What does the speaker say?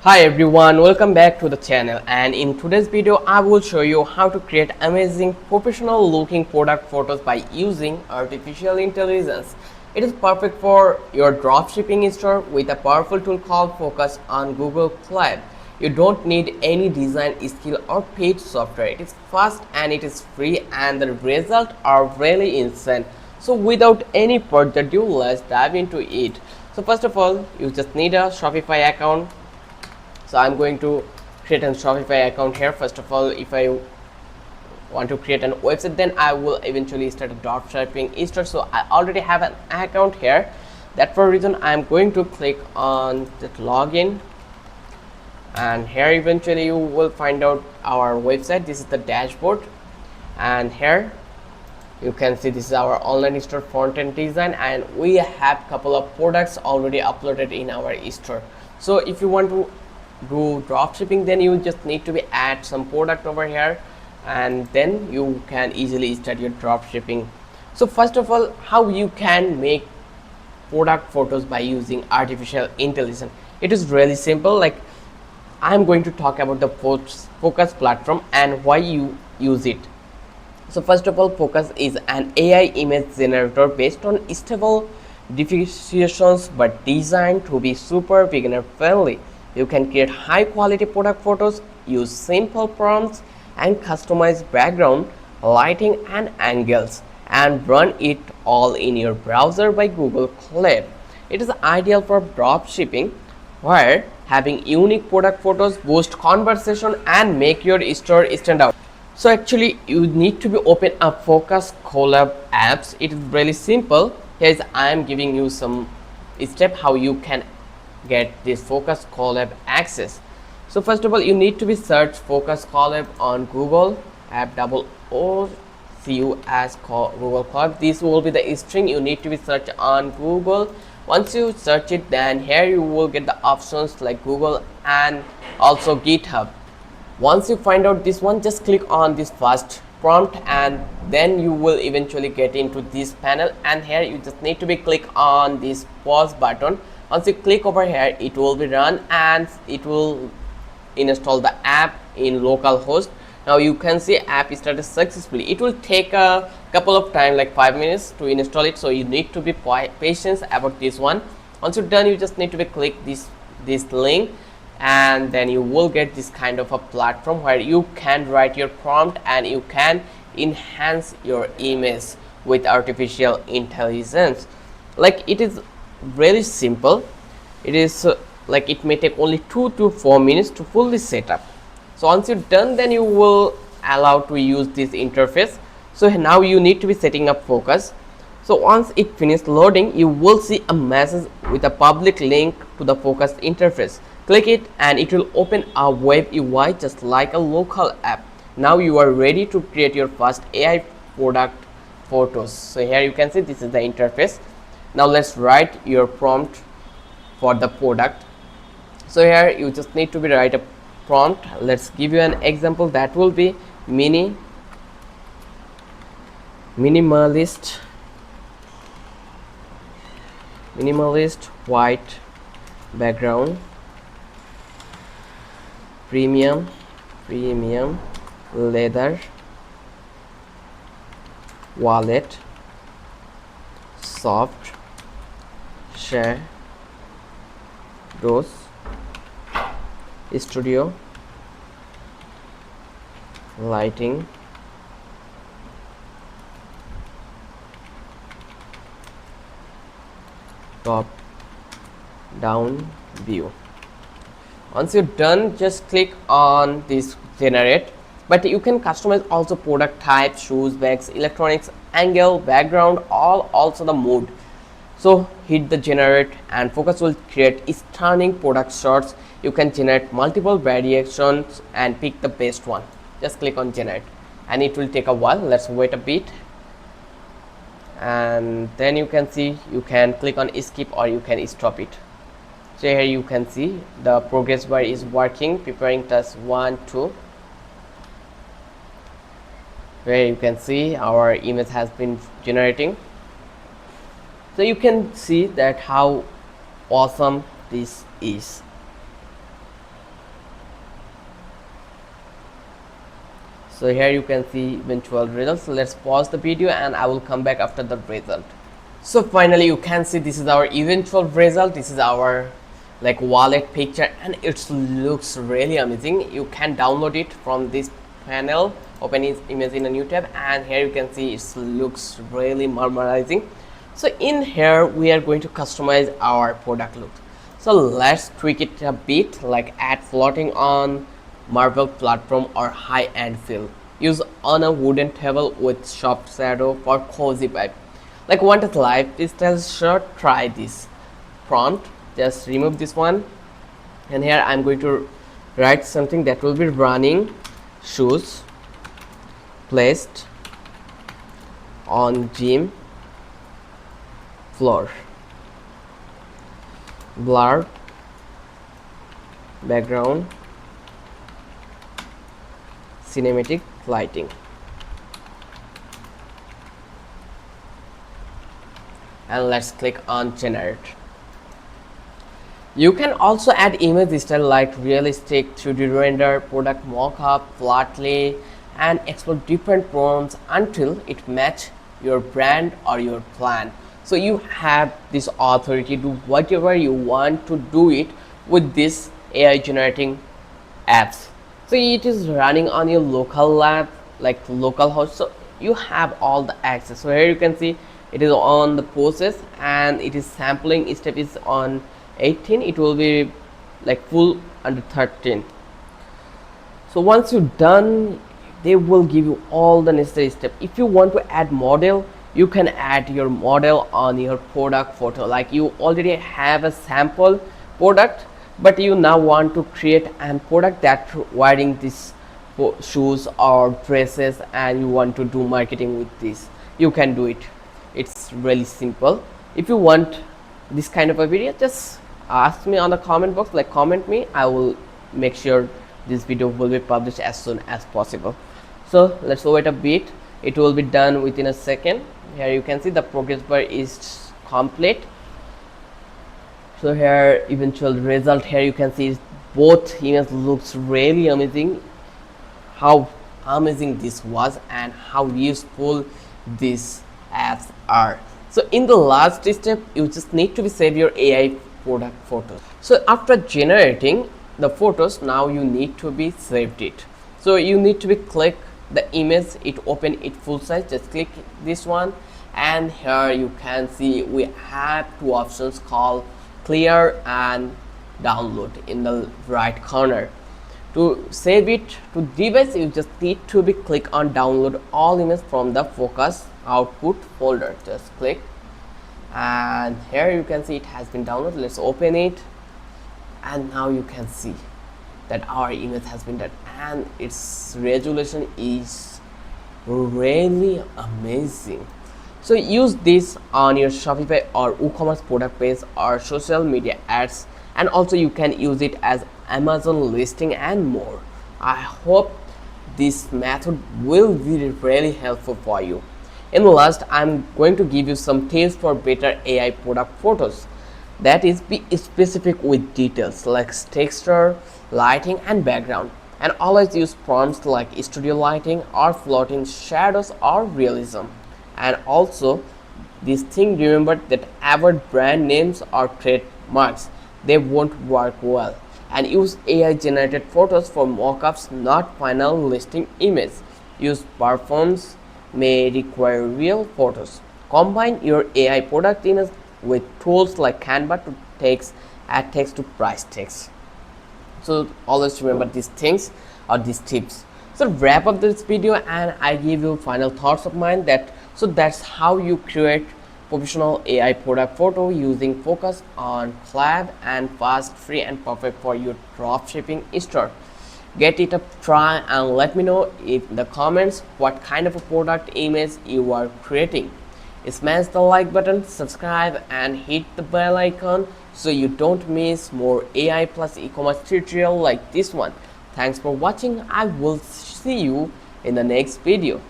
Hi everyone, welcome back to the channel, and in today's video I will show you how to create amazing professional looking product photos by using artificial intelligence. It is perfect for your dropshipping store with a powerful tool called Focus on Google Cloud. You don't need any design skill or paid software. It is fast and it is free, and the results are really insane. So without any further ado, let's dive into it. So first of all, you just need a Shopify account. So I'm going to create a Shopify account here. First of all, if I want to create a website, then I will eventually start a dropshipping store. So I already have an account here. That for a reason I'm going to click on that login, and here eventually you will find out our website. This is the dashboard, and here you can see this is our online store front end design, and we have couple of products already uploaded in our store. So if you want to do dropshipping, then you just need to be add some product over here, and then you can easily start your dropshipping. So first of all, how you can make product photos by using artificial intelligence? It is really simple. Like, I'm going to talk about the Focus platform and why you use it. So first of all, Focus is an AI image generator based on stable diffusions but designed to be super beginner friendly. You can create high quality product photos, use simple prompts and customize background, lighting and angles, and run it all in your browser by Google Cloud. It is ideal for dropshipping, where having unique product photos boost conversation and make your store stand out. So actually you need to be open a Focus collab apps. It is really simple. Here I am giving you some step how you can get this Focus collab access. So first of all, you need to be search Focus collab on Google app double O C U as Google collab. This will be the string you need to be search on Google. Once you search it, then here you will get the options like Google and also GitHub. Once you find out this one, just click on this first prompt, and then you will eventually get into this panel, and here you just need to be click on this pause button. Once you click over here, it will be run and it will install the app in localhost. Now you can see app started successfully. It will take a couple of time, like 5 minutes to install it, so you need to be patient about this one. Once you're done, you just need to be click this link, and then you will get this kind of a platform where you can write your prompt and you can enhance your image with artificial intelligence. Like, it is really simple. It is like it may take only 2 to 4 minutes to fully set up. So once you're done, then you will allow to use this interface. So now you need to be setting up Focus. So once it finishes loading, you will see a message with a public link to the Focus interface. Click it and it will open a web UI just like a local app. Now you are ready to create your first AI product photos. So here you can see this is the interface. Now let's write your prompt for the product. So here you just need to be write a prompt. Let's give you an example. That will be minimalist white background, premium leather wallet, soft shadows, studio lighting, top down view. Once you're done, just click on this generate. But you can customize also product type, shoes, bags, electronics, angle, background, all, also the mood. So hit the generate and Focus will create stunning product shots. You can generate multiple variations and pick the best one. Just click on generate and it will take a while. Let's wait a bit, and then you can see you can click on skip or you can stop it. So here you can see the progress bar is working, preparing task 1, 2, where you can see our image has been generating. So you can see that how awesome this is. So here you can see eventual results. So let's pause the video and I will come back after the result. So finally you can see this is our eventual result. This is our like wallet picture and it looks really amazing. You can download it from this panel, open its image in a new tab, and here you can see it looks really mesmerizing. So in here we are going to customize our product look. So let's tweak it a bit, like add floating on marble platform or high-end feel. Use on a wooden table with soft shadow for cozy vibe. Like wanted lifestyle shirt, try this. Prompt, just remove this one, and here I'm going to write something that will be running shoes placed on gym floor, blur background, cinematic lighting, and let's click on generate. You can also add image style like realistic, 3D render, product mockup, flat lay, and explore different prompts until it match your brand or your plan. So you have this authority to do whatever you want to do it with this AI generating apps. So it is running on your local lab, like local host, so you have all the access. So here you can see it is on the process and it is sampling step is on 18. It will be like full under 13. So once you're done, they will give you all the necessary step. If you want to add model, you can add your model on your product photo. Like you already have a sample product, but you now want to create a product that wearing these shoes or dresses and you want to do marketing with this, you can do it. It's really simple. If you want this kind of a video, just ask me on the comment box, like comment me. I will make sure this video will be published as soon as possible. So let's wait a bit. It will be done within a second. Here you can see the progress bar is complete. So here eventual result, here you can see both images looks really amazing. How amazing this was and how useful these apps are. So in the last step, you just need to be save your AI product photos. So after generating the photos, now you need to be saved it. So you need to be click the image, it open it full size, just click this one, and here you can see we have two options called clear and download in the right corner. To save it to device, you just need to be click on download all images from the focus output folder. Just click, and here you can see it has been downloaded. Let's open it, and now you can see that our image has been done and its resolution is really amazing. So use this on your Shopify or eCommerce product page or social media ads, and also you can use it as Amazon listing and more. I hope this method will be really helpful for you. In the last, I'm going to give you some tips for better AI product photos. That is, be specific with details like texture, lighting and background, and always use prompts like studio lighting or floating shadows or realism. And also this thing, remember that avoid brand names or trademarks, they won't work well, and use AI generated photos for mockups, not final listing image. Use performs may require real photos. Combine your AI product image with tools like Canva to add text to price text. So always remember these things or these tips. So wrap up this video and I give you final thoughts of mine that's how you create professional AI product photo using focus on collab and fast, free and perfect for your dropshipping store. Get it a try and let me know in the comments what kind of a product image you are creating. Smash the like button, subscribe and hit the bell icon so you don't miss more AI plus e-commerce tutorial like this one. Thanks for watching. I will see you in the next video.